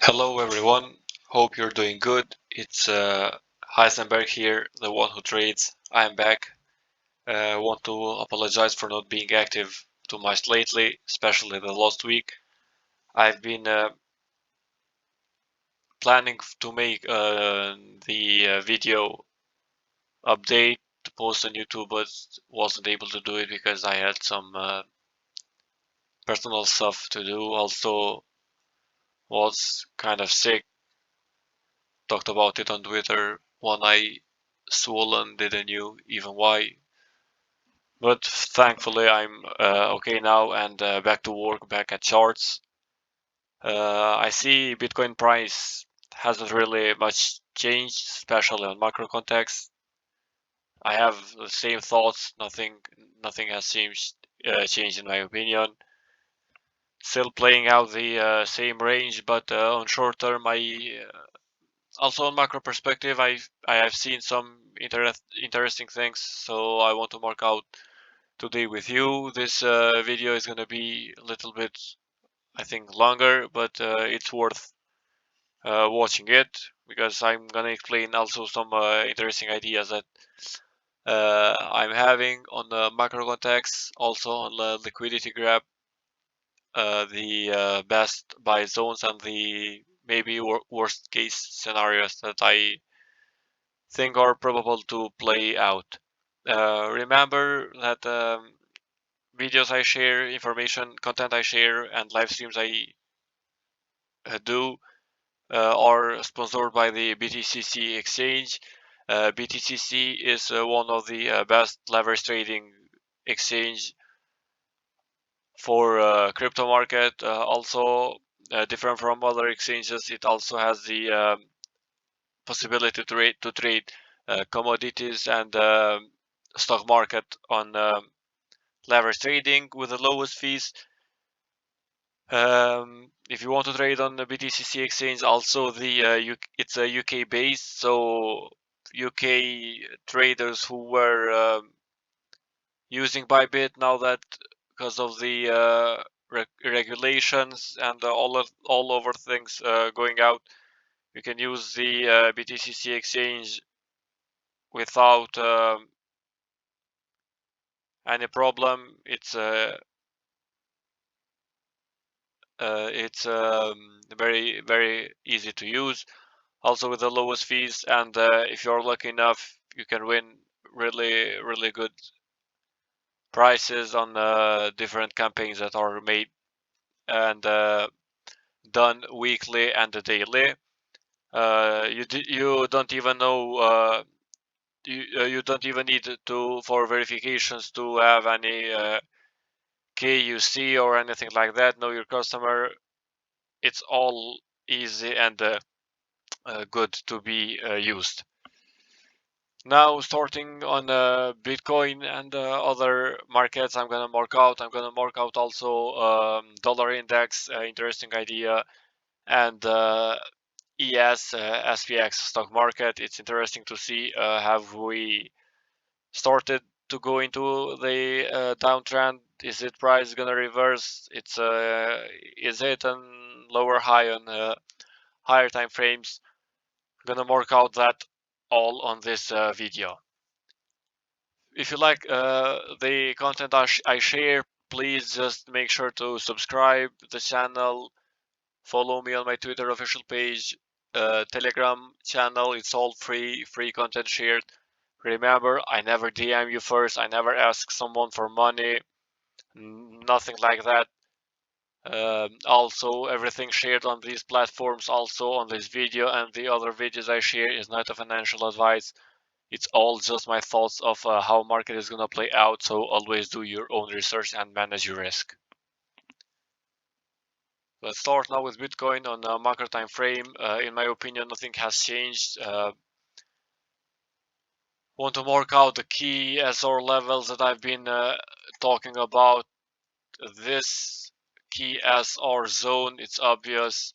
Hello everyone, hope you're doing good. It's HeisenberG here, the one who trades. I'm back. Want to apologize for not being active too much lately, especially the last week. I've been planning to make the video update to post on YouTube, but wasn't able to do it because I had some personal stuff to do. Also was kind of sick. Talked about it on Twitter. One eye swollen, didn't know even why. But thankfully, I'm okay now and back to work, back at charts. I see Bitcoin price hasn't really much changed, especially on macro context. I have the same thoughts. Nothing has changed in my opinion. Still playing out the same range, but on short term, also on macro perspective, I have seen some interesting things. So I want to mark out today with you. This video is gonna be a little bit, I think, longer, but it's worth watching it because I'm gonna explain also some interesting ideas that I'm having on the macro context, also on the liquidity grab, the best buy zones, and the maybe worst case scenarios that I think are probable to play out. Remember that videos I share, information, content I share, and live streams I do are sponsored by the BTC exchange. BTCC is one of the best leverage trading exchange for crypto market. Also, different from other exchanges, it also has the possibility to trade commodities and stock market on leverage trading with the lowest fees. If you want to trade on the BTCC exchange, also it's a UK based, so UK traders who were using Bybit now that because of the regulations and all over things going out, you can use the BTCC exchange without any problem. It's very easy to use, also with the lowest fees, and if you're lucky enough, you can win really good prices on different campaigns that are made and done weekly and daily. You don't even know you don't even need to for verifications to have any KUC or anything like that. Know your customer. It's all easy and good to be used. Now, starting on Bitcoin and other markets, I'm gonna mark out. I'm gonna mark out also dollar index, interesting idea, and ES SPX stock market. It's interesting to see have we started to go into the downtrend. Is it price gonna reverse? Is it a lower high on higher time frames? I'm gonna mark out that all on this video. If you like the content I share, please just make sure to subscribe the channel, follow me on my Twitter official page, Telegram channel. It's all free content shared. Remember, I never DM you first. I never ask someone for money. Nothing like that. Also, everything shared on these platforms, also on this video and the other videos I share, is not a financial advice. It's all just my thoughts of how market is gonna play out. So always do your own research and manage your risk. Let's start now with Bitcoin on a macro time frame. In my opinion, nothing has changed. Want to mark out the key SR levels that I've been talking about. This key SR zone, it's obvious.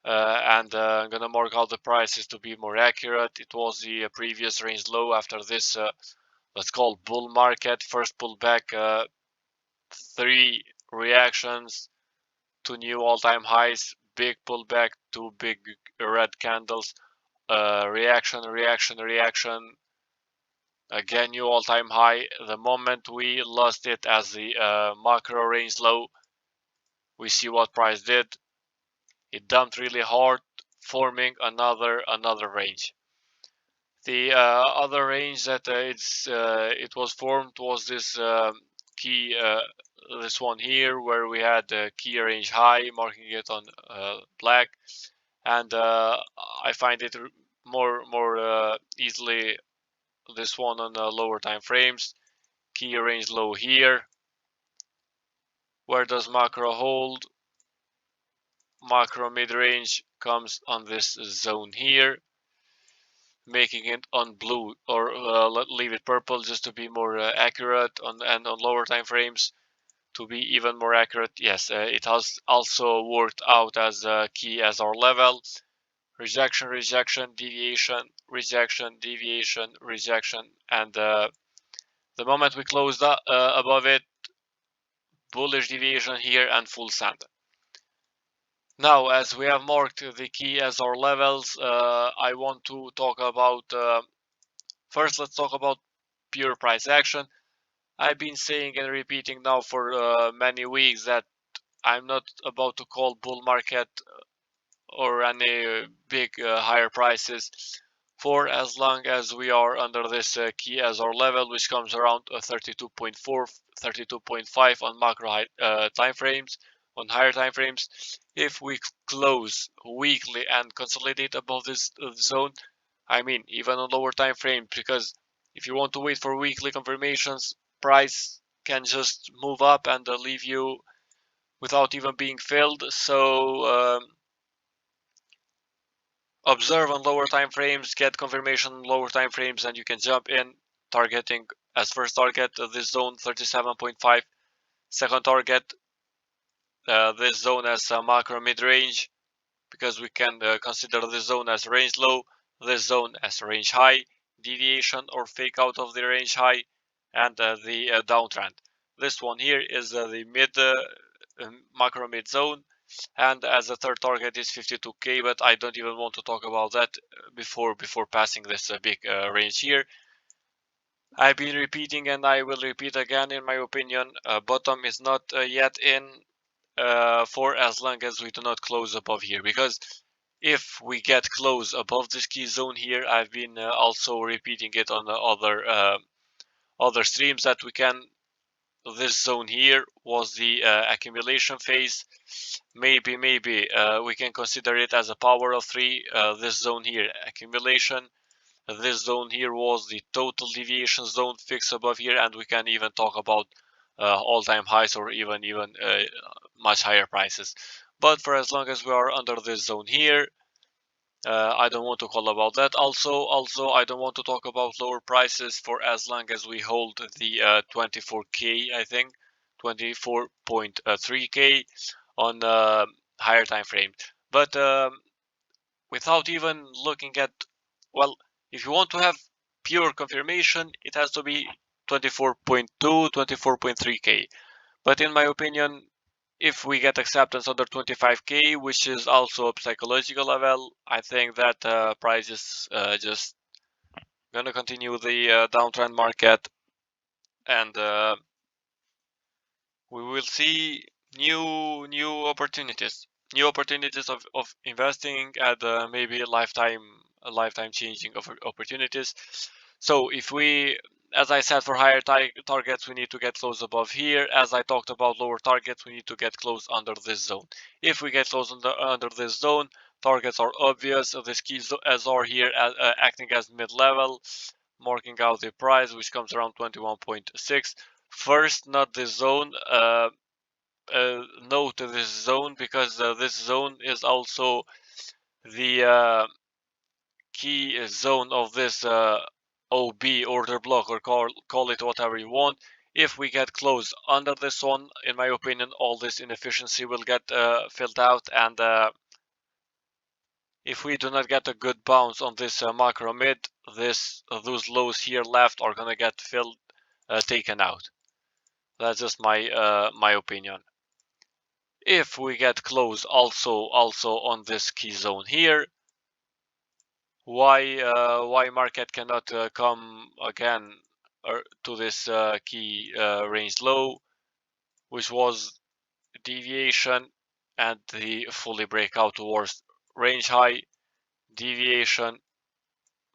And I'm gonna mark out the prices to be more accurate. It was the previous range low after this let's call bull market. First pullback, 3 reactions to new all-time highs, big pullback, two big red candles, reaction, reaction, reaction, again new all-time high. The moment we lost it as the macro range low, we see what price did. It dumped really hard, forming another range. The other range that it was formed was this key, this one here, where we had key range high, marking it on black, and I find it more easily this one on lower time frames. Key range low here. Where does macro hold? Macro mid range comes on this zone here, making it on blue, or leave it purple just to be more accurate and on lower time frames to be even more accurate. Yes, it has also worked out as key as our level. Rejection, rejection, deviation, rejection, deviation, rejection, and the moment we closed up, above it, bullish deviation here and full send. Now, as we have marked the key as our levels, I want to talk about first, let's talk about pure price action. I've been saying and repeating now for many weeks that I'm not about to call bull market or any big higher prices for as long as we are under this key as our level, which comes around 32.4, 32.5 on macro time frames, on higher time frames. If we close weekly and consolidate above this zone, I mean even on lower time frame, because if you want to wait for weekly confirmations, price can just move up and leave you without even being filled. So observe on lower time frames, get confirmation on lower time frames, and you can jump in, targeting as first target this zone 37.5, second target this zone as macro mid range, because we can consider this zone as range low, this zone as range high, deviation or fake out of the range high, and the downtrend. This one here is the mid macro mid zone, and as a third target is 52k, but I don't even want to talk about that before passing this big range here. I've been repeating and I will repeat again, in my opinion, bottom is not yet in for as long as we do not close above here, because if we get close above this key zone here, I've been also repeating it on the other streams, that we can, this zone here was the accumulation phase. Maybe we can consider it as a power of 3. This zone here, accumulation. This zone here was the total deviation zone fixed above here, and we can even talk about all-time highs or even much higher prices. But for as long as we are under this zone here, I don't want to call about that. Also, I don't want to talk about lower prices for as long as we hold the 24k, I think 24.3k on higher time frame. But without even looking at, well, if you want to have pure confirmation, it has to be 24.2, 24.3k. But in my opinion, if we get acceptance under 25k, which is also a psychological level, I think that price is just gonna continue the downtrend market, and we will see new opportunities, of investing at maybe a lifetime changing of opportunities. So if we, as I said, for higher targets, we need to get close above here. As I talked about lower targets, we need to get close under this zone. If we get close under this zone, targets are obvious. This key as are here acting as mid-level, marking out the price, which comes around 21.6. First, not this zone. Note this zone, because this zone is also the key zone of this OB order block, or call it whatever you want. If we get close under this one, in my opinion, all this inefficiency will get filled out, and if we do not get a good bounce on this macro mid, those lows here left are gonna get taken out. That's just my opinion. If we get close also on this key zone here, why market cannot come again to this key range low, which was deviation and the fully breakout towards range high, deviation,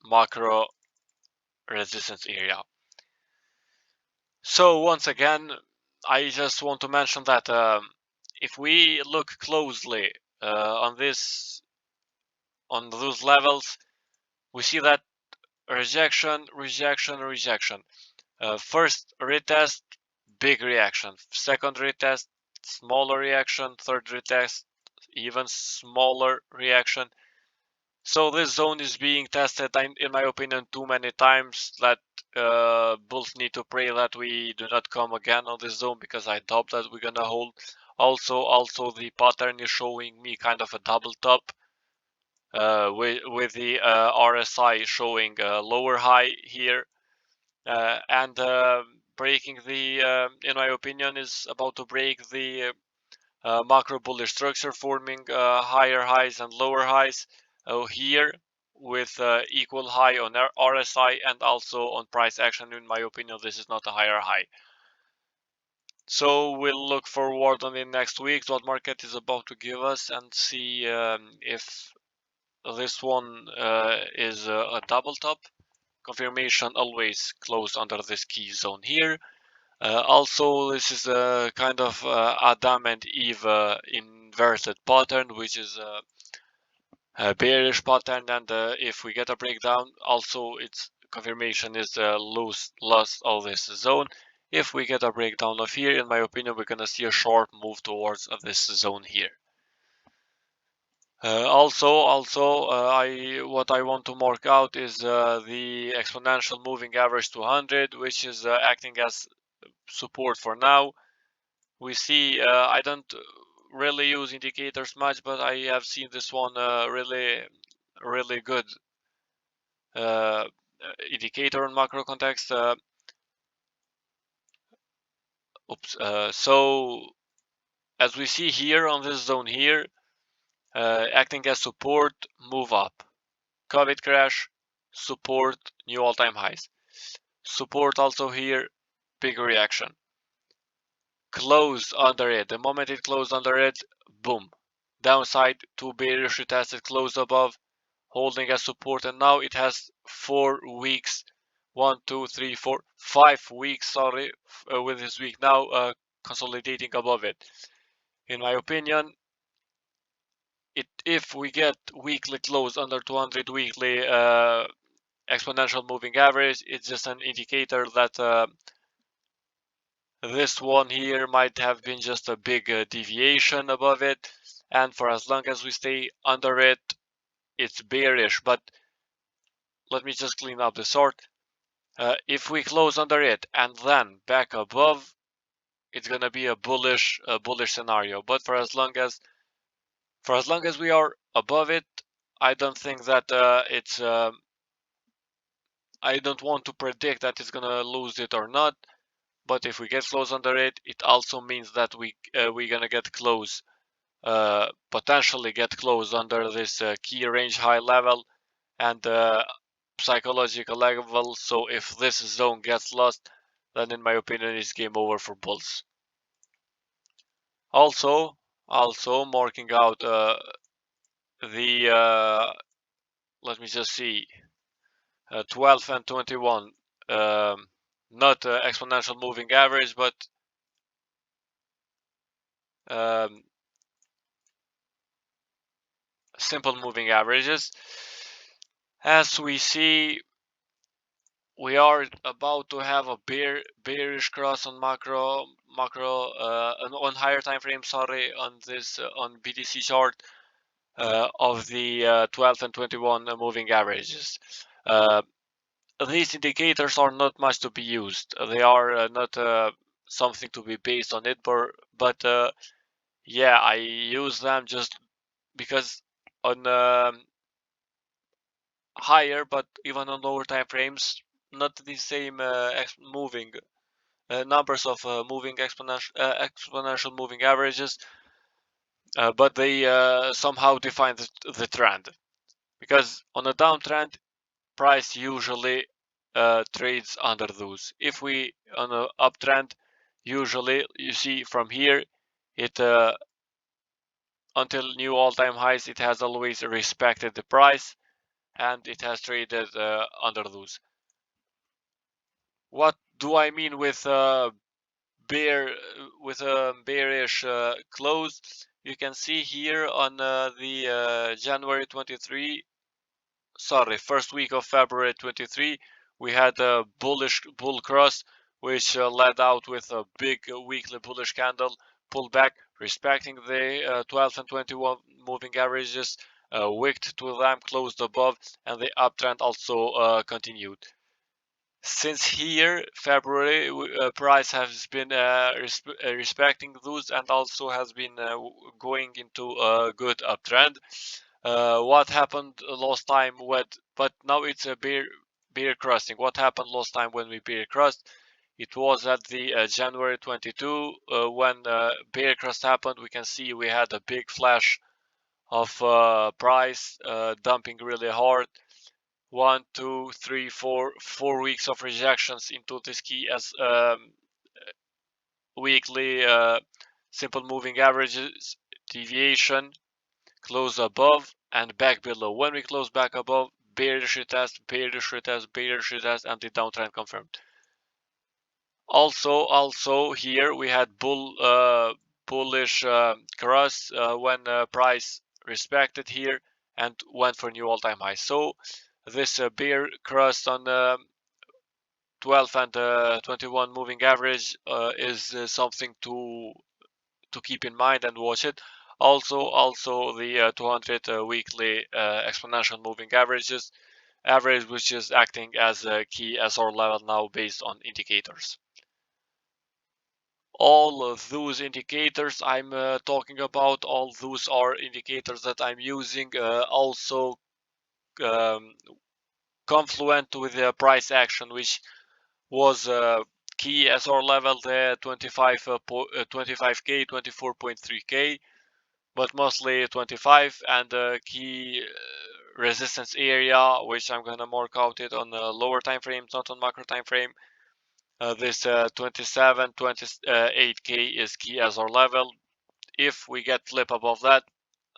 macro resistance area. So once again, I just want to mention that if we look closely on those levels, we see that rejection, rejection, rejection. First retest, big reaction. Second retest, smaller reaction. Third retest, even smaller reaction. So this zone is being tested, in my opinion, too many times that bulls need to pray that we do not come again on this zone, because I doubt that we're gonna hold. Also the pattern is showing me kind of a double top with the RSI showing a lower high here, and breaking the, in my opinion, is about to break the macro bullish structure, forming higher highs and lower highs here with equal high on RSI and also on price action. In my opinion, this is not a higher high. So we'll look forward on the next weeks what market is about to give us, and see if this one is a double top. Confirmation always close under this key zone here. Also, this is a kind of Adam and Eve inverted pattern, which is a bearish pattern, and if we get a breakdown, also its confirmation is lost of this zone. If we get a breakdown of here, in my opinion, we're gonna see a short move towards this zone here. What I want to mark out is the exponential moving average 200, which is acting as support for now. We see, I don't really use indicators much, but I have seen this one really good indicator in macro context. So as we see here on this zone here, acting as support, move up. COVID crash, support, new all-time highs. Support also here, big reaction. Close under it. The moment it closed under it, boom. Downside, two bearish retested, close above, holding as support, and now it has 4 weeks. 1, 2, 3, 4, 5 weeks, sorry, with this week now consolidating above it. In my opinion, if we get weekly close under 200 weekly exponential moving average, it's just an indicator that this one here might have been just a big deviation above it, and for as long as we stay under it, it's bearish. But let me just clean up the chart. If we close under it and then back above, it's gonna be a bullish scenario. But for as long as we are above it, I don't think that I don't want to predict that it's gonna lose it or not. But if we get close under it, it also means that we're gonna get close, potentially get close under this key range high level and psychological level. So if this zone gets lost, then in my opinion it's game over for bulls. Also marking out the let me just see, 12 and 21, not exponential moving average, but simple moving averages. As we see, we are about to have a bearish cross on macro on higher time frame, sorry, on this on BTC chart of the 12 and 21 moving averages. These indicators are not much to be used. They are not something to be based on it, but yeah, I use them just because on higher, but even on lower time frames, not the same numbers of moving exponential moving averages. but they somehow define the trend, because on a downtrend, price usually trades under those. If we on an uptrend, usually you see from here, it until new all-time highs, it has always respected the price and it has traded under those. What do I mean with a bearish close? You can see here on the January 23, sorry, first week of February 23, we had a bullish bull cross, which led out with a big weekly bullish candle, pulled back, respecting the 12 and 21 moving averages, wicked to them, closed above, and the uptrend also continued. Since here, February, price has been respecting those and also has been going into a good uptrend. What happened last time but now it's a bear crossing. What happened last time when we bear crossed? It was at the January 22 when bear cross happened. We can see we had a big flash of price dumping really hard. 1, 2, 3, 4 weeks of rejections into this key as weekly simple moving averages deviation, close above and back below. When we close back above, bearish retest, bearish retest, bearish retest, and the downtrend confirmed. Also here we had bullish cross when price respected here and went for new all-time high. So this bear cross on 12 and 21 moving average is something to keep in mind and watch it. Also the 200 weekly exponential moving averages which is acting as a key SR level now based on indicators. All of those indicators I'm talking about, all those are indicators that I'm using also confluent with the price action, which was key SR level the 25k, 24.3k, but mostly 25, and key resistance area, which I'm gonna mark out it on the lower time frames, not on macro time frame. This 27, 28k is key as our level. If we get flip above that,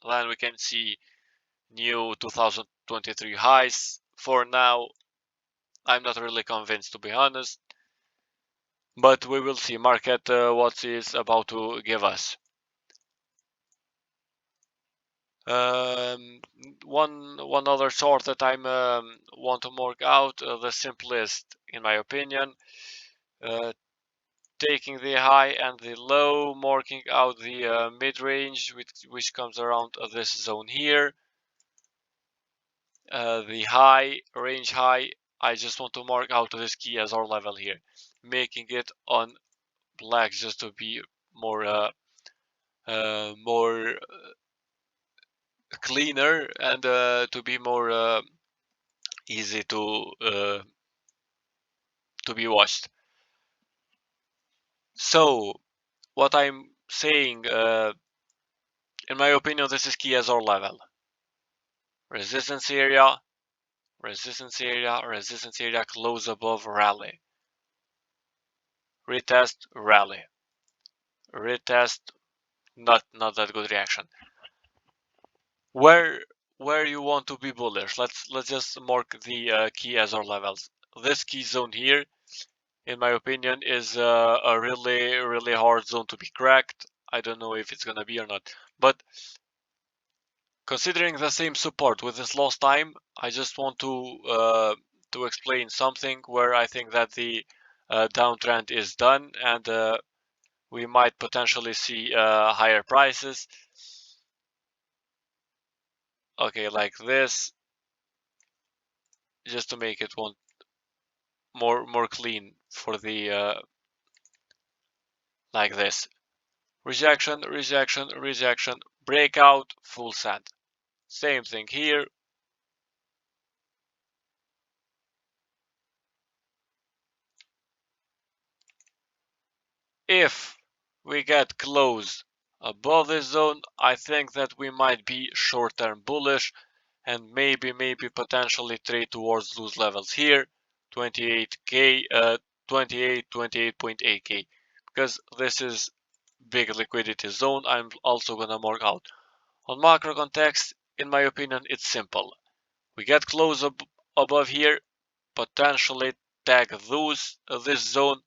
then we can see new 2023 highs. For now, I'm not really convinced, to be honest, but we will see market what is about to give us. One other chart that I want to mark out, the simplest in my opinion, taking the high and the low, marking out the mid-range, which comes around this zone here. The high, range high, I just want to mark out this key as our level here, making it on black just to be more more cleaner and to be more easy to be watched. So what I'm saying, in my opinion, this is key as our level. Resistance area, resistance area, resistance area, close above, rally. Retest, rally. Retest, not that good reaction. Where you want to be bullish? Let's just mark the key as our levels. This key zone here, in my opinion, is a really hard zone to be cracked. I don't know if it's gonna be or not, but considering the same support with this last time, I just want to explain something where I think that the downtrend is done and we might potentially see higher prices. Okay, like this, just to make it one more clean for the like this. Rejection, rejection, rejection, breakout, full send. Same thing here. If we get close above this zone, I think that we might be short-term bullish and maybe potentially trade towards those levels here, 28k, 28.8k, because this is big liquidity zone. I'm also gonna mark out. On macro context, in my opinion, it's simple. We get close above here, potentially tag this zone,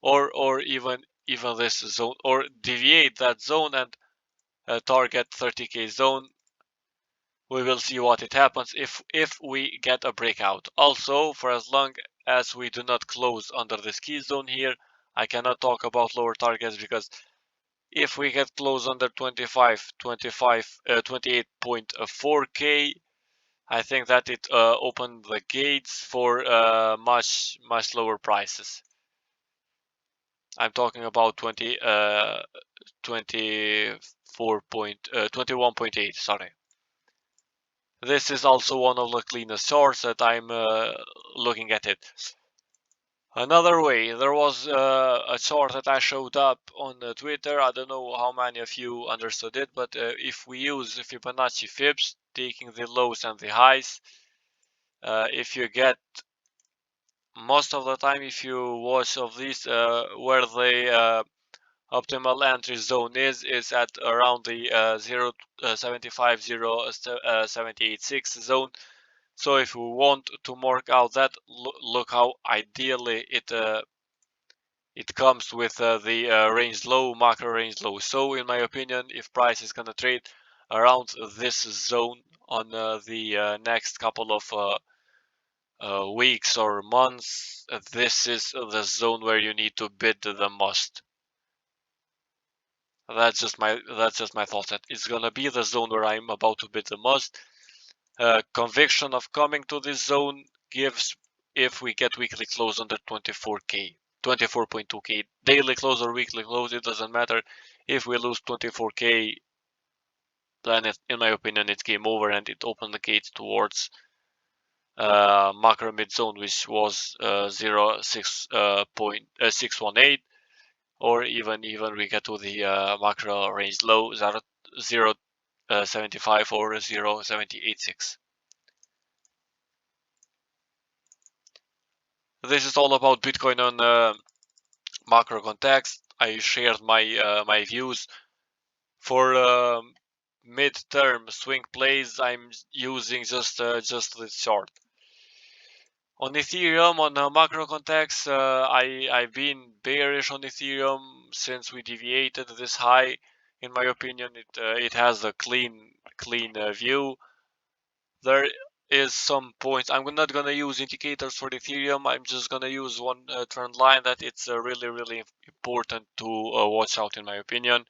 or even this zone, or deviate that zone and target 30k zone. We will see what it happens if we get a breakout. Also, for as long as we do not close under this key zone here, I cannot talk about lower targets, because if we get close under 28.4k, I think that it opened the gates for much lower prices. I'm talking about 21.8, sorry. This is also one of the cleanest charts that I'm looking at it. Another way, there was a chart that I showed up on Twitter. I don't know how many of you understood it, but if we use Fibonacci fibs, taking the lows and the highs, if you get most of the time, if you watch of these, where the optimal entry zone is at around the 0.75, 0.786 zone. So if we want to mark out that, look how ideally it comes with the range low, macro range low. So in my opinion, if price is gonna trade around this zone on the next couple of weeks or months, this is the zone where you need to bid the most. That's just my thoughts. That it's gonna be the zone where I'm about to bid the most. Conviction of coming to this zone gives if we get weekly close under 24k, 24.2k, daily close or weekly close, it doesn't matter. If we lose 24k, then in my opinion, it's game over, and it opened the gates towards macro mid zone, which was 0.618, or even we get to the macro range low 0.75 or 0.786. This is all about Bitcoin on macro context. I shared my my views for mid-term swing plays. I'm using just this chart. On Ethereum, on macro context, I've been bearish on Ethereum since we deviated this high. In my opinion, it has a clean view. There is some points. I'm not gonna use indicators for Ethereum. I'm just gonna use one trend line that it's really important to watch out, in my opinion.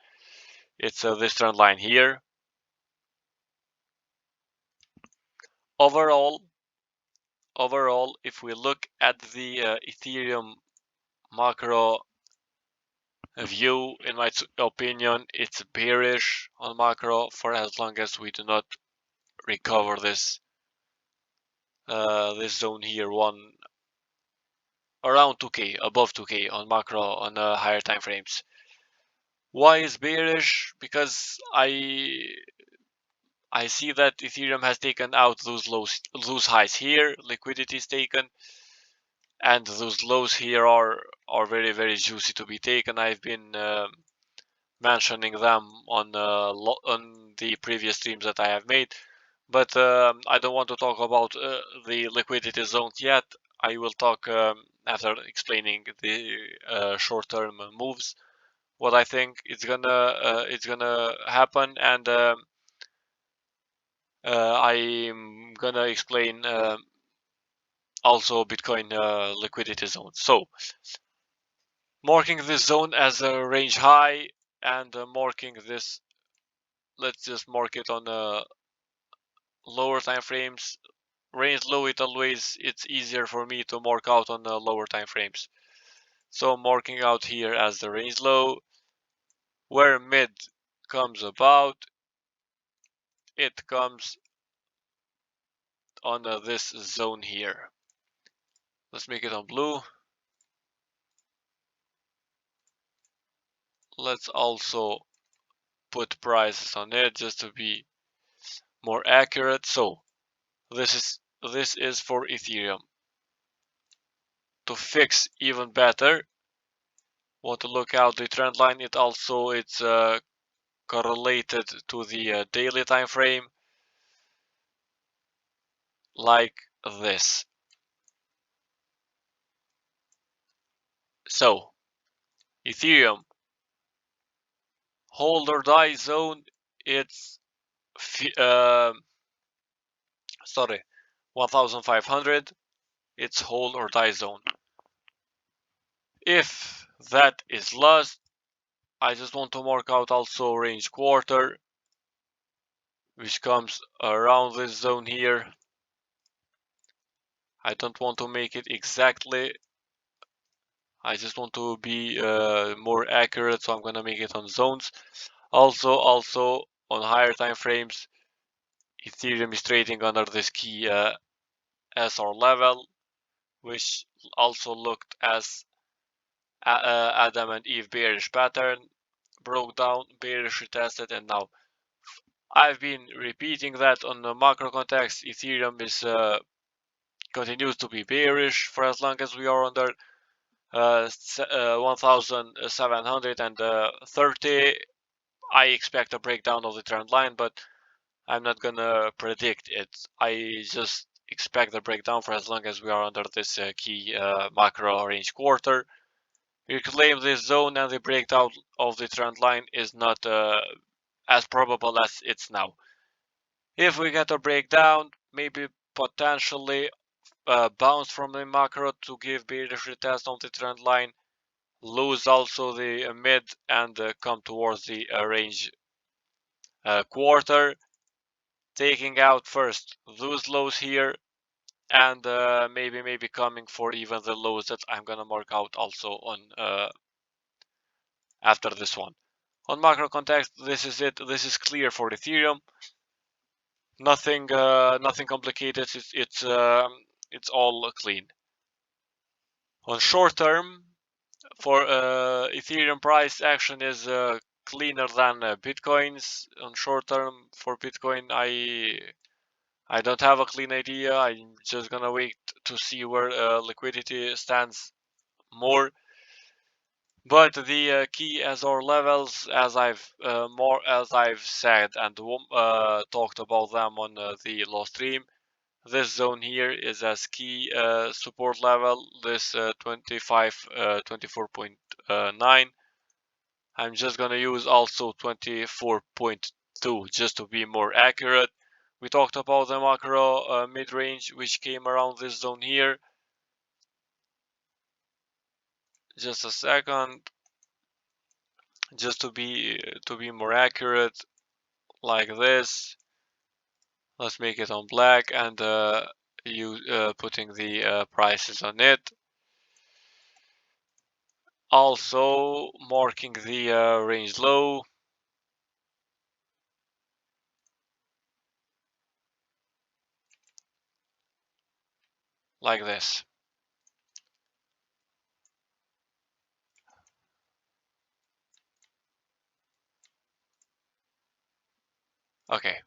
It's this trend line here. Overall, if we look at the Ethereum macro view, in my opinion, it's bearish on macro for as long as we do not recover this this zone here, one around 2k, above 2k on macro on higher time frames. Why is bearish? Because I see that Ethereum has taken out those lows, those highs here, liquidity is taken, and those lows here are very juicy to be taken. I've been mentioning them on the previous streams that I have made, but I don't want to talk about the liquidity zones yet. I will talk after explaining the short-term moves, what I think it's gonna happen, and I'm gonna explain also Bitcoin liquidity zone. So marking this zone as a range high, and marking this, let's just mark it on lower time frames. Range low, it's easier for me to mark out on the lower time frames. So marking out here as the range low, where mid comes about, it comes on this zone here. Let's make it on blue. Let's also put prices on it just to be more accurate. So this is for Ethereum. To fix even better, want to look out the trend line. It's correlated to the daily time frame, like this. So Ethereum hold or die zone. It's sorry, 1500. It's hold or die zone. If that is lost, I just want to mark out also range quarter, which comes around this zone here. I don't want to make it exactly. I just want to be more accurate, so I'm gonna make it on zones. Also on higher time frames, Ethereum is trading under this key SR level, which also looked as Adam and Eve bearish pattern, broke down, bearish retested, and now I've been repeating that on the macro context. Ethereum is continues to be bearish for as long as we are under 1730. I expect a breakdown of the trend line, but I'm not gonna predict it. I just expect the breakdown for as long as we are under this key macro range quarter. We claim this zone, and the breakdown of the trend line is not as probable as it's now. If we get a breakdown, maybe potentially bounce from the macro to give bearish retest on the trend line, lose also the mid, and come towards the range quarter, taking out first those lows here, and maybe coming for even the lows that I'm gonna mark out also on after this one. On macro context, this is it. This is clear for Ethereum. Nothing complicated. It's all clean. On short term, for Ethereum price action is cleaner than Bitcoin's. On short term for Bitcoin, I don't have a clean idea. I'm just gonna wait to see where liquidity stands more. But the key as our levels, as I've said and talked about them on the last stream, this zone here is as key support level. This 24.9. I'm just gonna use also 24.2 just to be more accurate. We talked about the macro mid-range, which came around this zone here. Just a second, just to be more accurate, like this. Let's make it on black, and putting the prices on it. Also marking the range low. Like this. Okay.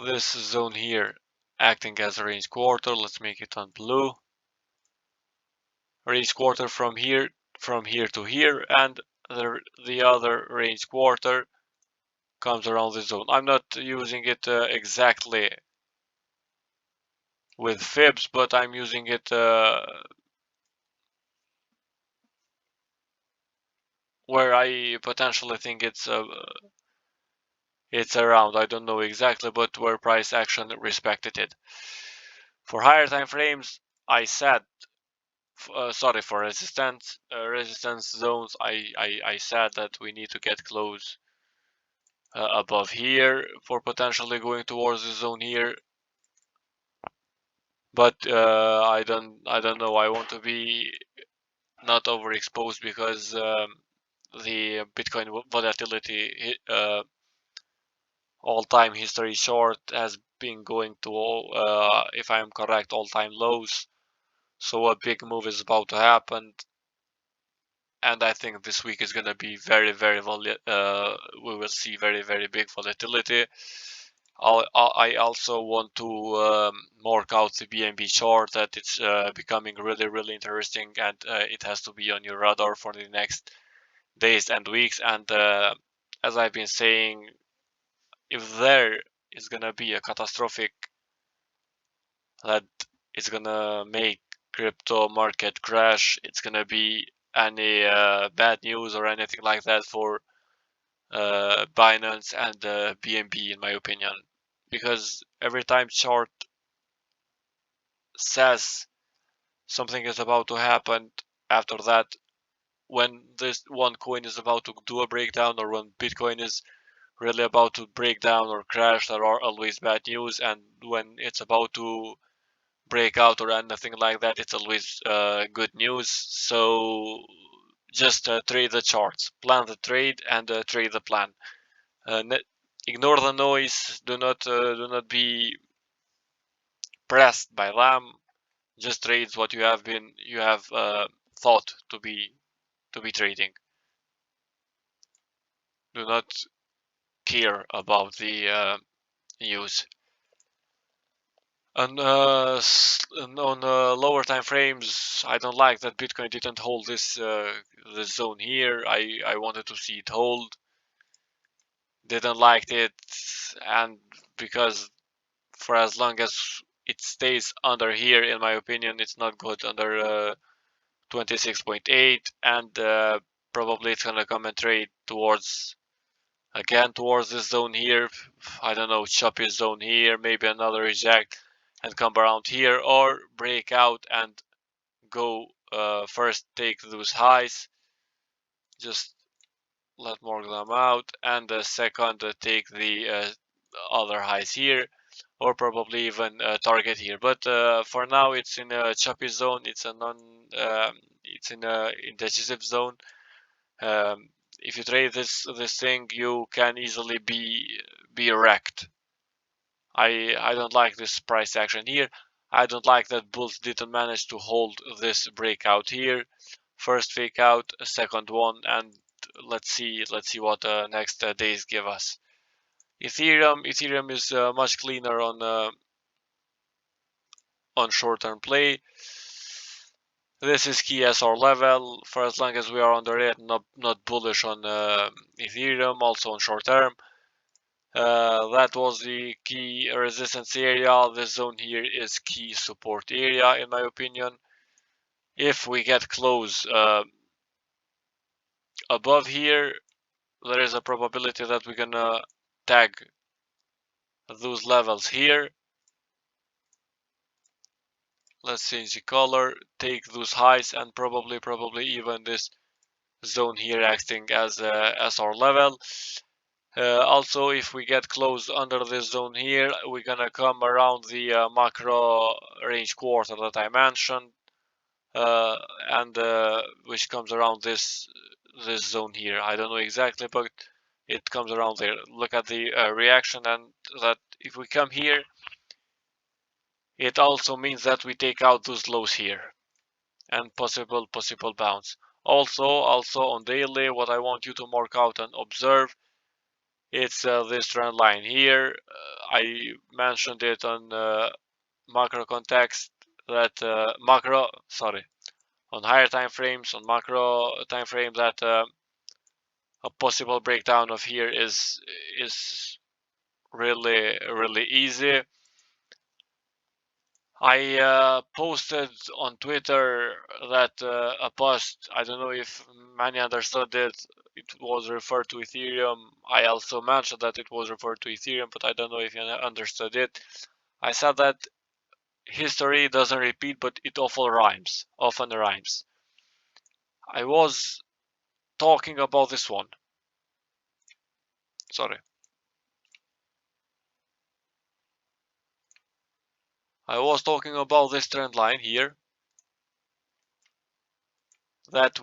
This zone here acting as a range quarter. Let's make it on blue. Range quarter from here to here, and the other range quarter comes around the zone. I'm not using it exactly with fibs, but I'm using it where I potentially think it's around. I don't know exactly, but where price action respected it. For higher time frames, I said, sorry, for resistance zones, I said that we need to get close above here for potentially going towards the zone here. But I don't know. I want to be not overexposed because the Bitcoin volatility all-time history short has been going to all, if I am correct, all-time lows. So a big move is about to happen, and I think this week is gonna be very, very we will see very, very big volatility. I also want to mark out the BNB chart, that it's becoming really, really interesting, and it has to be on your radar for the next days and weeks. And as I've been saying, if there is gonna be a catastrophic that is gonna make crypto market crash, it's gonna be any bad news or anything like that for Binance and BNB, in my opinion, because every time chart says something is about to happen, after that, when this one coin is about to do a breakdown, or when Bitcoin is really about to break down or crash, there are always bad news. And when it's about to break out or anything like that, it's always good news. So just trade the charts, plan the trade, and trade the plan. Ignore the noise. Do not be pressed by them. Just trade what you have thought to be trading. Do not care about the news. And on lower time frames, I don't like that Bitcoin didn't hold this zone here. I wanted to see it hold. Didn't like it, and because for as long as it stays under here, in my opinion, it's not good under 26.8, and probably it's gonna come and trade towards this zone here. I don't know, choppy zone here, maybe another reject and come around here, or break out and go first take those highs, just let more them out, and second take the other highs here, or probably even target here. But for now, it's in a choppy zone. It's a non it's in a indecisive zone. If you trade this thing, you can easily be wrecked. I don't like this price action here. I don't like that bulls didn't manage to hold this breakout here. First fake out, a second one, and let's see what next days give us. Ethereum is much cleaner on short-term play. This is key SR level. For as long as we are under it, not bullish on Ethereum, also on short term. That was the key resistance area. This zone here is key support area, in my opinion. If we get close above here, there is a probability that we're gonna tag those levels here. Let's change the color, take those highs, and probably even this zone here acting as our level. Also, if we get close under this zone here, we're gonna come around the macro range quarter that I mentioned, and which comes around this zone here. I don't know exactly, but it comes around there. Look at the reaction, and that if we come here, it also means that we take out those lows here and possible bounce. Also on daily, what I want you to mark out and observe, it's this trend line here. I mentioned it on macro context that on higher time frames, on macro time frame, that a possible breakdown of here is really easy. I posted on Twitter that a post. I don't know if many understood it. It was referred to Ethereum. I also mentioned that it was referred to Ethereum, but I don't know if you understood it. I said that history doesn't repeat, but it often rhymes. I was talking about this one. Sorry. I was talking about this trend line here, that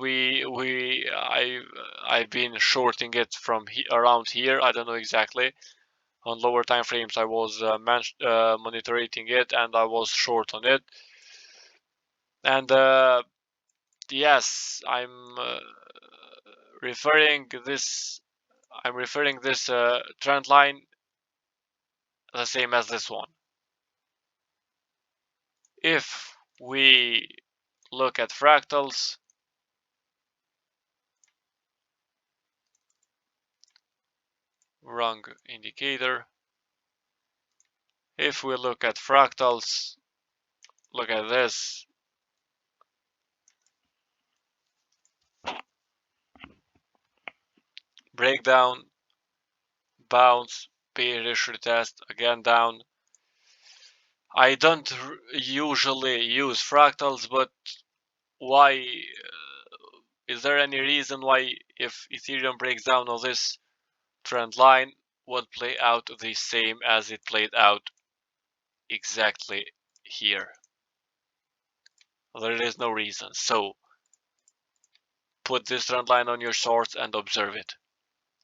I've been shorting it from around here. I don't know exactly. On lower time frames, I was monitoring it, and I was short on it. And yes, I'm referring this trend line the same as this one. If we look at fractals, wrong indicator. If we look at fractals, look at this. Breakdown, bounce, bearish retest, again down. I don't usually use fractals, but why? Is there any reason why if Ethereum breaks down on this trend line would play out the same as it played out exactly here? There is no reason. So put this trend line on your shorts and observe it.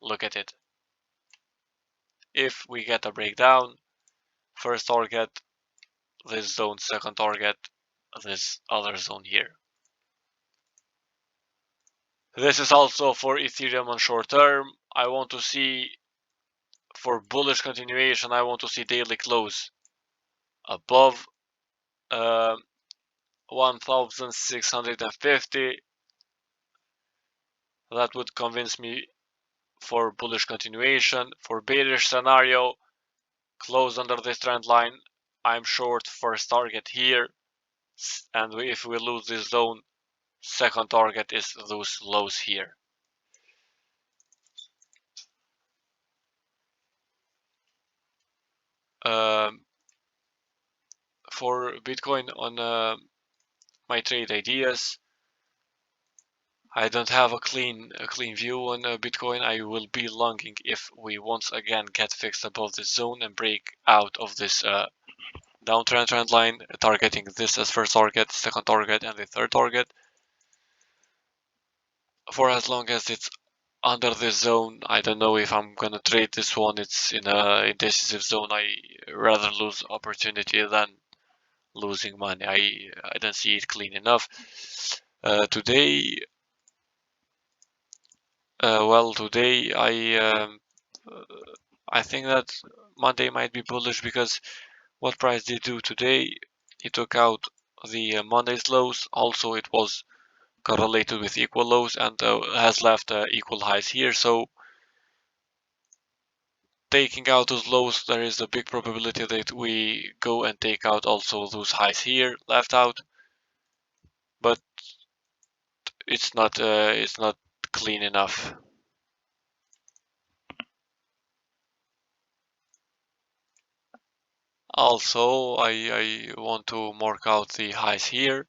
Look at it. If we get a breakdown, first target, this zone, second target, this other zone here. This is also for Ethereum on short term. I want to see, for bullish continuation, I want to see daily close above 1650. That would convince me for bullish continuation. For bearish scenario, close under this trend line. I'm short first target here, and if we lose this zone, second target is those lows here. For Bitcoin on my trade ideas, I don't have a clean view on Bitcoin. I will be longing if we once again get fixed above this zone and break out of this downtrend trend line, targeting this as first target, second target, and the third target. For as long as it's under this zone, I don't know if I'm gonna trade this one. It's in a indecisive zone. I rather lose opportunity than losing money. I don't see it clean enough. Today, today I think that Monday might be bullish because what price did do today? It took out the Monday's lows. Also, it was correlated with equal lows and has left equal highs here. So taking out those lows, there is a big probability that we go and take out also those highs here left out. But it's not clean enough. Also, I want to mark out the highs here,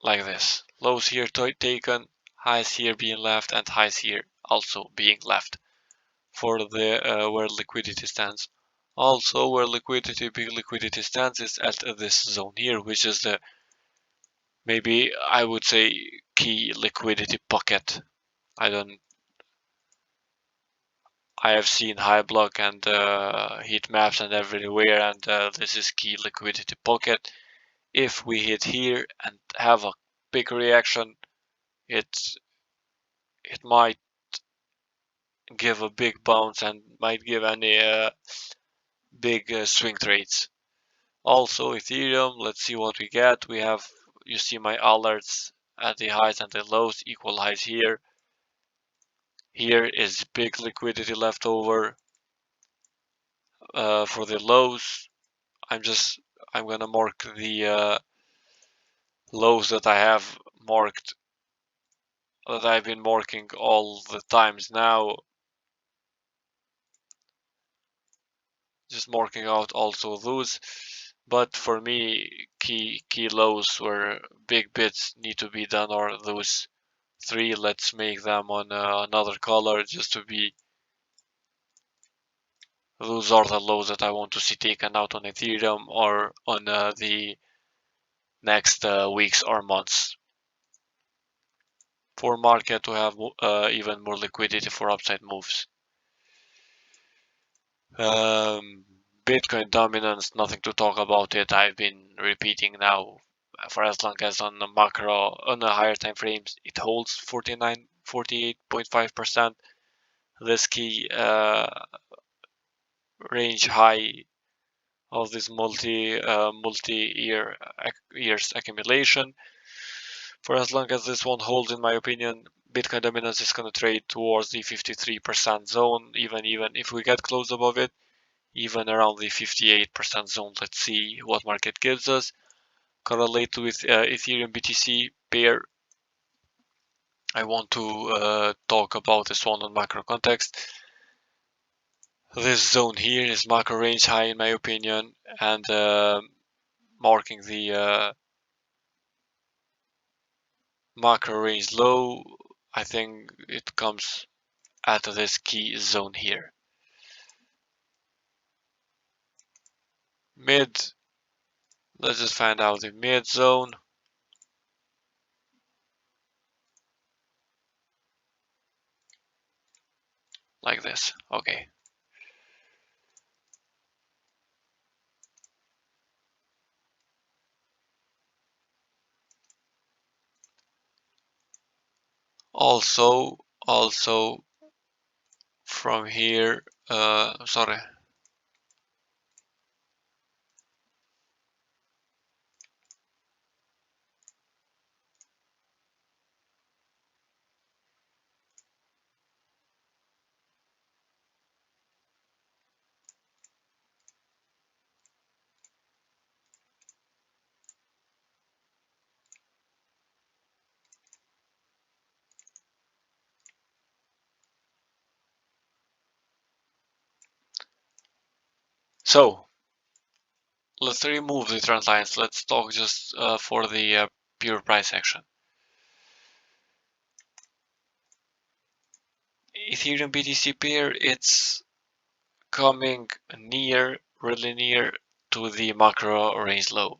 like this. Lows here taken, highs here being left, and highs here also being left for the where liquidity stands. Also, where big liquidity stands is at this zone here, which is the, maybe I would say, key liquidity pocket. I have seen high block and heat maps and everywhere, and this is key liquidity pocket. If we hit here and have a big reaction, it might give a big bounce and might give any big swing trades. Also, Ethereum, let's see what we get. We have, you see my alerts at the highs and the lows, equal highs here. Here is big liquidity left over. For the lows, I'm gonna mark the lows that I have marked, that I've been marking all the times now. Just marking out also those. But for me, key lows where big bits need to be done are those three. Let's make them on another color just to be. Those are the lows that I want to see taken out on Ethereum or on the next weeks or months, for market to have even more liquidity for upside moves. Bitcoin dominance, nothing to talk about it. I've been repeating now for as long as on the macro, on the higher time frames, it holds 48.5%. This key range high of this multi-year years accumulation. For as long as this one holds, in my opinion, Bitcoin dominance is going to trade towards the 53% zone. Even if we get close above it, even around the 58% zone. Let's see what market gives us. Correlate with Ethereum BTC pair. I want to talk about this one on macro context. This zone here is macro range high in my opinion, and marking the macro range low. I think it comes at this key zone here. Mid. Let's just find out the mid zone. Like this. Okay. Also from here, sorry. So let's remove the trend lines. Let's talk just for the pure price action. Ethereum BTC pair, it's coming near, really near to the macro range low.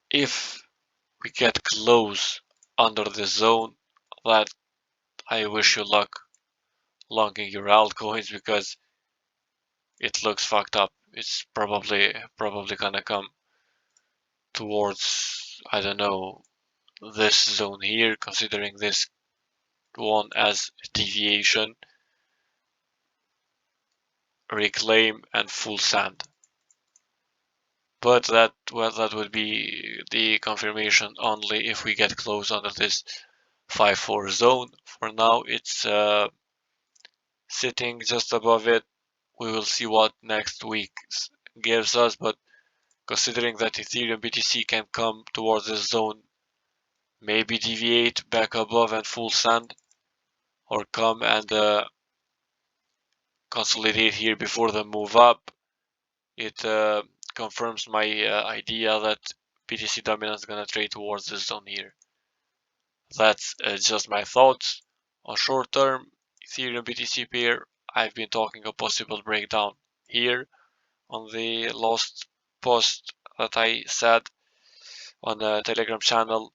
If we get close under the zone, that I wish you luck longing your altcoins because it looks fucked up. It's probably gonna come towards, I don't know, this zone here, considering this one as deviation, reclaim, and full sand. But that would be the confirmation only if we get close under this 5-4 zone. For now, it's sitting just above it. We will see what next week gives us, but considering that Ethereum BTC can come towards this zone, maybe deviate back above and full send, or come and consolidate here before the move up, it confirms my idea that BTC dominance is gonna trade towards this zone here. That's just my thoughts. On short term, Ethereum BTC pair, I've been talking a possible breakdown here on the last post that I said on the Telegram channel.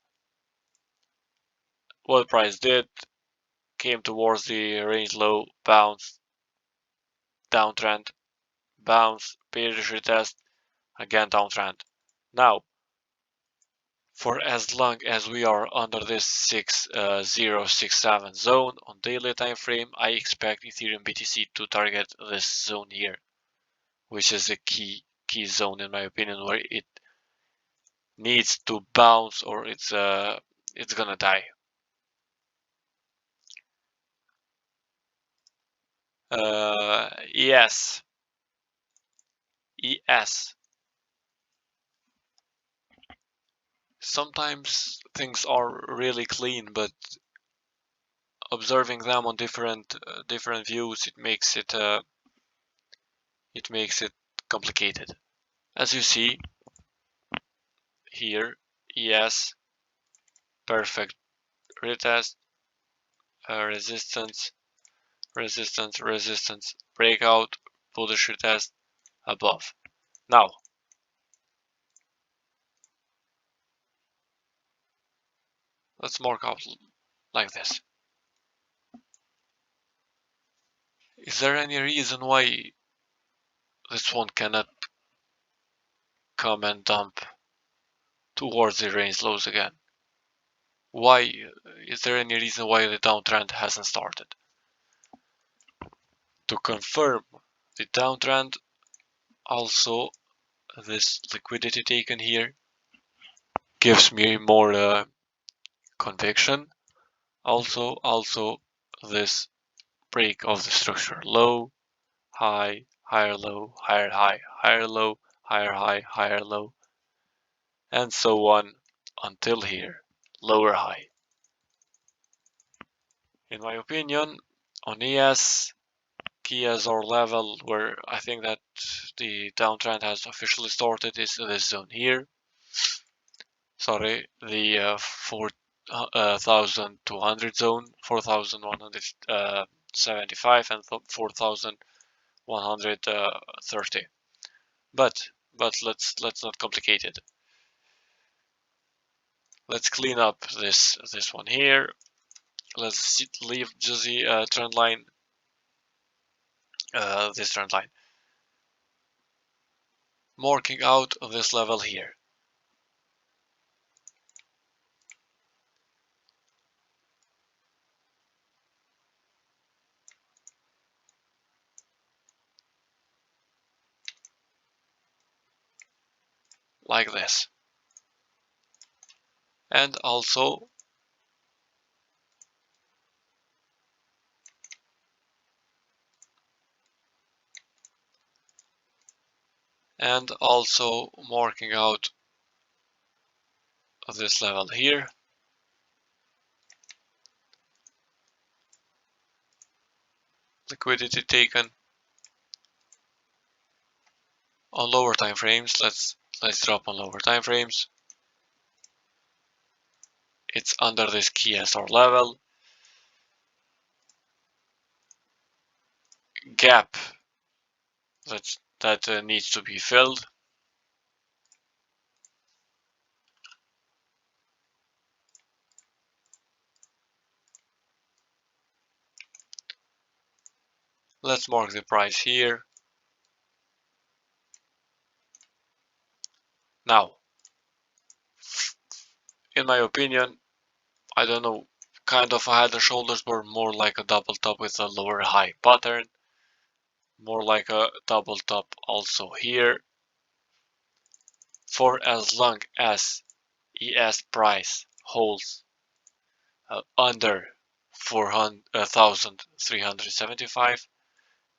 What price did, came towards the range low, bounce, downtrend, bounce, bearish retest, again downtrend. Now, for as long as we are under this 6067 zone on daily time frame, I expect Ethereum BTC to target this zone here, which is a key zone in my opinion, where it needs to bounce or it's gonna die. Yes. ES. Sometimes things are really clean, but observing them on different views, it makes it complicated. As you see here, ES, perfect retest, resistance, breakout, bullish retest above. Now, let's mark out like this. Is there any reason why this one cannot come and dump towards the range lows again? Why? Is there any reason why the downtrend hasn't started? To confirm the downtrend, also this liquidity taken here gives me more conviction. Also this break of the structure low, high, higher low, higher high, higher low, higher high, higher low, and so on until here, lower high. In my opinion, on ES, key as our level where I think that the downtrend has officially started is this zone here. Sorry, the 4,200 zone, 4,175 and 4,130. But let's not complicate it. Let's clean up this one here. Let's leave just the trend line, this trend line, marking out this level here. Like this. And also marking out this level here. Liquidity taken on lower time frames. Let's drop on lower time frames. It's under this key SR level. Gap that needs to be filled. Let's mark the price here. Now, in my opinion, I don't know, kind of a head and shoulders, but more like a double top with a lower high pattern. More like a double top also here. For as long as ES price holds under 4,375,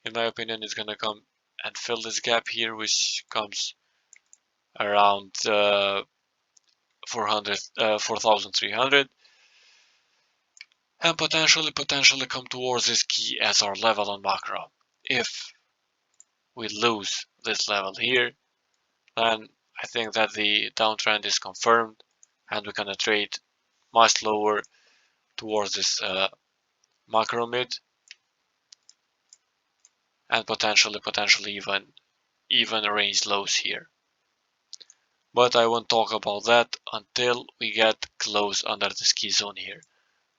in my opinion, it's gonna come and fill this gap here, which comes around 4,300, and potentially come towards this key as our level on macro. If we lose this level here, then I think that the downtrend is confirmed, and we're gonna trade much lower towards this macro mid, and potentially even range lows here. But I won't talk about that until we get close under this key zone here.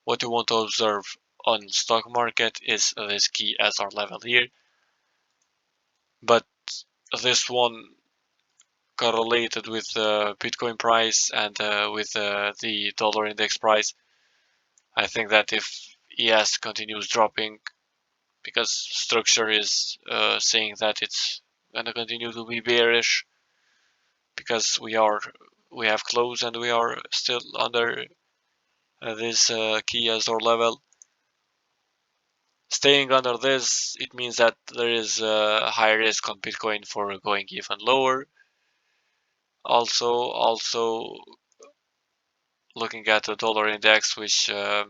What you want to observe on stock market is this key SR level here, but this one correlated with the Bitcoin price and with the dollar index price. I think that if ES continues dropping, because structure is saying that it's gonna continue to be bearish, because we have closed and we are still under this key SR level. Staying under this, it means that there is a high risk on Bitcoin for going even lower. Also looking at the dollar index, which let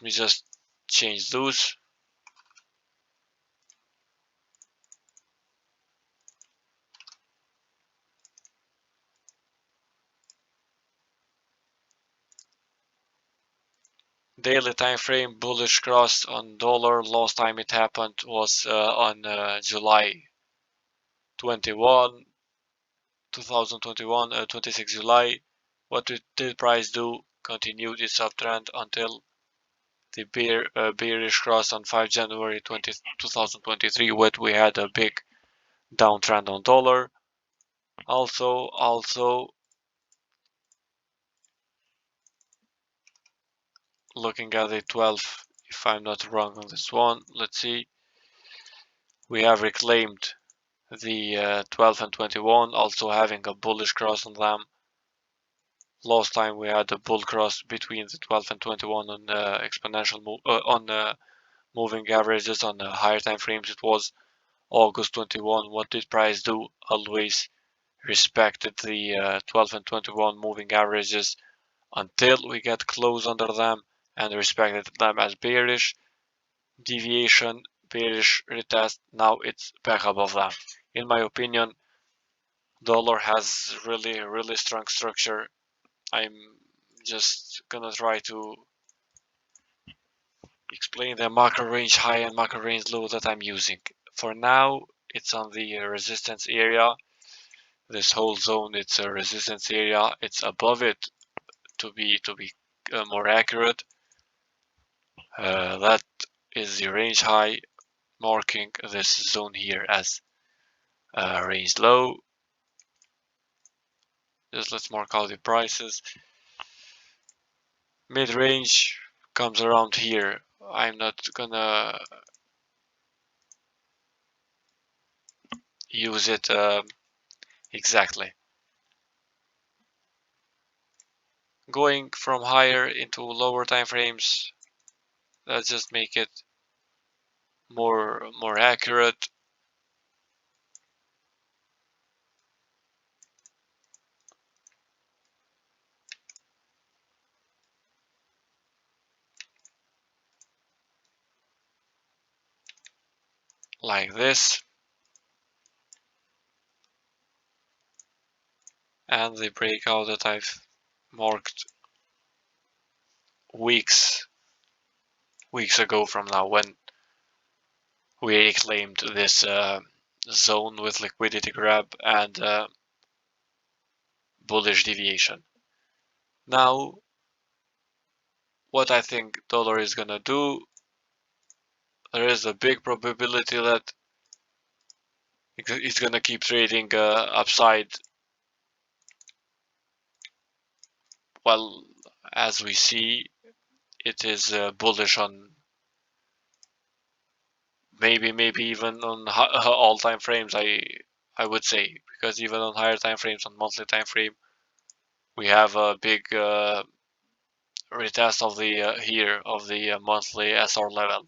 me just change those. Daily time frame bullish cross on dollar. Last time it happened was on July 21, 2021, 26 July. What did price do? Continued its uptrend until the bearish cross on 5 January 2023, when we had a big downtrend on dollar. Also looking at the 12, if I'm not wrong on this one, let's see. We have reclaimed the 12 and 21, also having a bullish cross on them. Last time we had a bull cross between the 12 and 21 on exponential moving averages on higher time frames. It was August 21. What did price do? Always respected the 12 and 21 moving averages until we get close under them and respected them as bearish deviation, bearish retest. Now it's back above them. In my opinion, dollar has really strong structure. I'm just gonna try to explain the macro range high and macro range low that I'm using. For now, it's on the resistance area. This whole zone, it's a resistance area. It's above it to be more accurate. That is the range high, marking this zone here as range low. Just let's mark out the prices. Mid-range comes around here. I'm not gonna use it exactly. Going from higher into lower time frames, let's just make it more accurate. Like this. And the breakout that I've marked weeks ago from now, when we claimed this zone with liquidity grab and bullish deviation. Now, what I think dollar is gonna do, there is a big probability that it's gonna keep trading upside. Well, as we see, it is bullish on maybe even on all time frames. I would say, because even on higher time frames, on monthly time frame, we have a big retest of the here of the monthly SR level.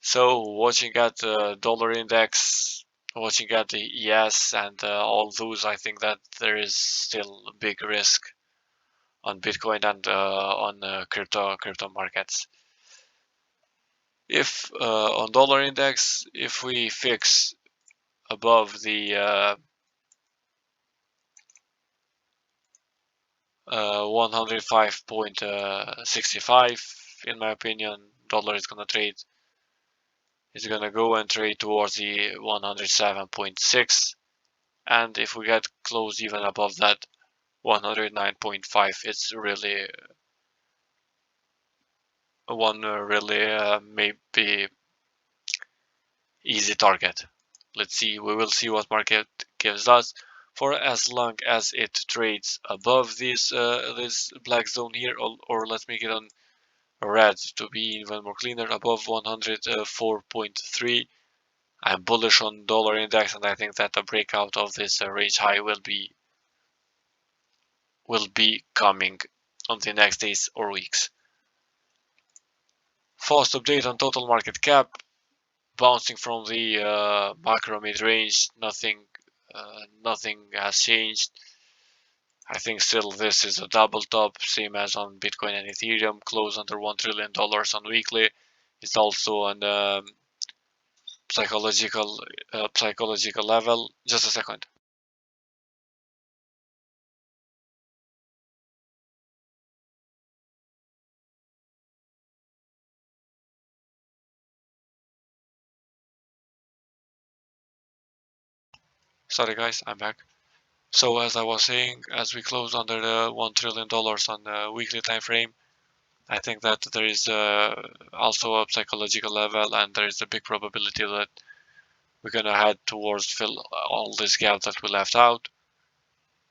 So watching at the dollar index, watching at the ES and all those, I think that there is still a big risk on Bitcoin and on crypto markets. If on dollar index, if we fix above the 105.65, in my opinion, dollar is gonna trade. It's gonna go and trade towards the 107.6, and if we get close even above that 109.5, it's really one really maybe easy target. Let's see. We will see what market gives us. For as long as it trades above this black zone here, or let's make it on red to be even more cleaner, above 104.3, I'm bullish on dollar index, and I think that a breakout of this range high will be coming on the next days or weeks. Fast update on total market cap, bouncing from the macro mid range. Nothing has changed. I think still this is a double top, same as on Bitcoin and Ethereum, close under $1 trillion on weekly. It's also on psychological level. Just a second. Sorry guys, I'm back. So as I was saying, as we close under the $1 trillion on the weekly time frame, I think that there is also a psychological level, and there is a big probability that we're gonna head towards fill all this gap that we left out,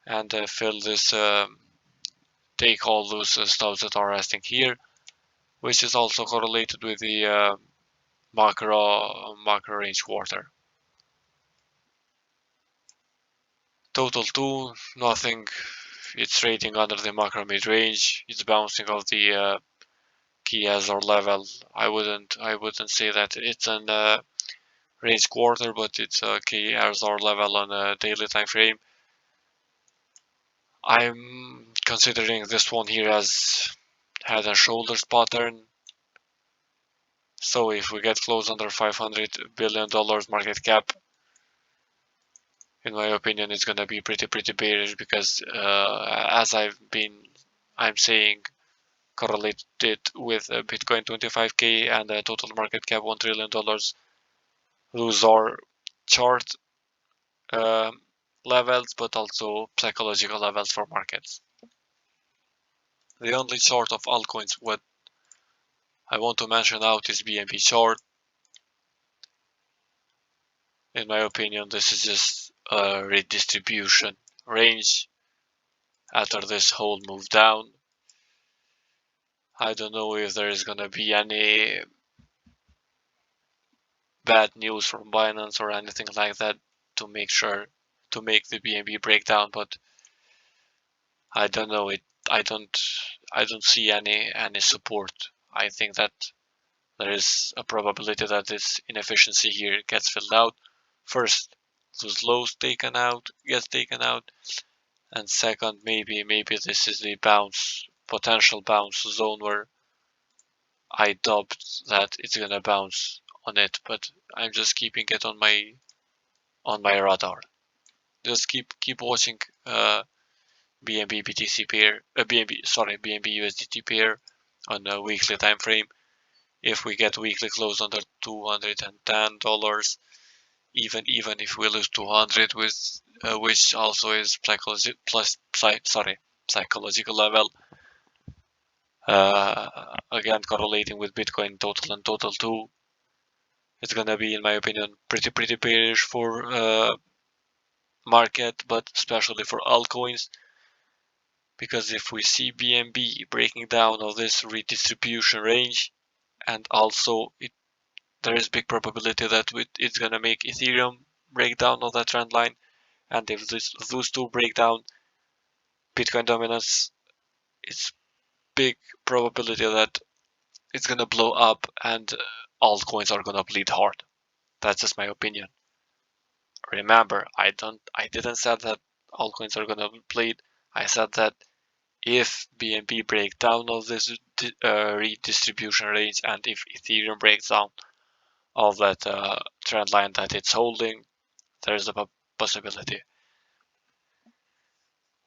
and fill this, take all those stops that are resting here, which is also correlated with the macro range quarter. Total 2, nothing. It's trading under the macro mid range. It's bouncing off the key Hazard level. I wouldn't say that it's an range quarter, but it's a key Hazard level on a daily time frame. I'm considering this one here as head and shoulders pattern. So if we get close under $500 billion market cap, in my opinion, it's gonna be pretty bearish, because as I'm saying, correlated with Bitcoin 25k and total market cap $1 trillion. Those are chart levels, but also psychological levels for markets. The only chart of altcoins what I want to mention out is BNB chart. In my opinion, this is just a redistribution range after this whole move down. I don't know if there is gonna be any bad news from Binance or anything like that to make the BNB breakdown, but I don't know it. I don't see any support. I think that there is a probability that this inefficiency here gets filled out. First, those lows gets taken out, and second, maybe this is the potential bounce zone where I doubt that it's gonna bounce on it, but I'm just keeping it on my radar. Just keep watching BNB BTC pair, BNB USDT pair on a weekly time frame. If we get weekly close under $210, even if we lose 200, with which also is psychological level. Again, correlating with Bitcoin total and total 2, it's gonna be, in my opinion, pretty bearish for market, but especially for altcoins, because if we see BNB breaking down of this redistribution range, and also there is big probability that it's gonna make Ethereum break down of that trend line, and if those two break down Bitcoin dominance, it's big probability that it's gonna blow up and altcoins are gonna bleed hard. That's just my opinion. Remember, I didn't say that altcoins are gonna bleed. I said that if BNB break down of this redistribution range, and if Ethereum breaks down of that trend line that it's holding, there is a possibility.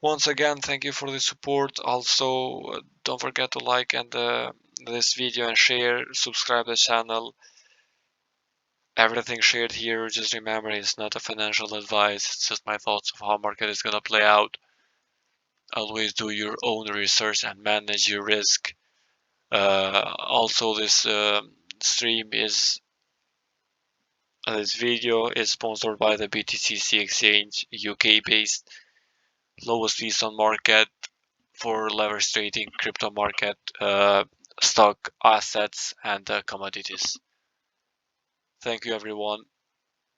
Once again, thank you for the support. Also, don't forget to like and this video and share, subscribe the channel. Everything shared here, just remember, it's not a financial advice. It's just my thoughts of how market is gonna play out. Always do your own research and manage your risk. Also, this video is sponsored by the BTC exchange, UK based, lowest fees on market for leverage trading, crypto market, stock, assets, and commodities. Thank you, everyone.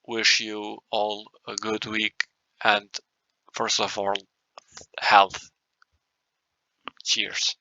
Wish you all a good week, and first of all, health. Cheers.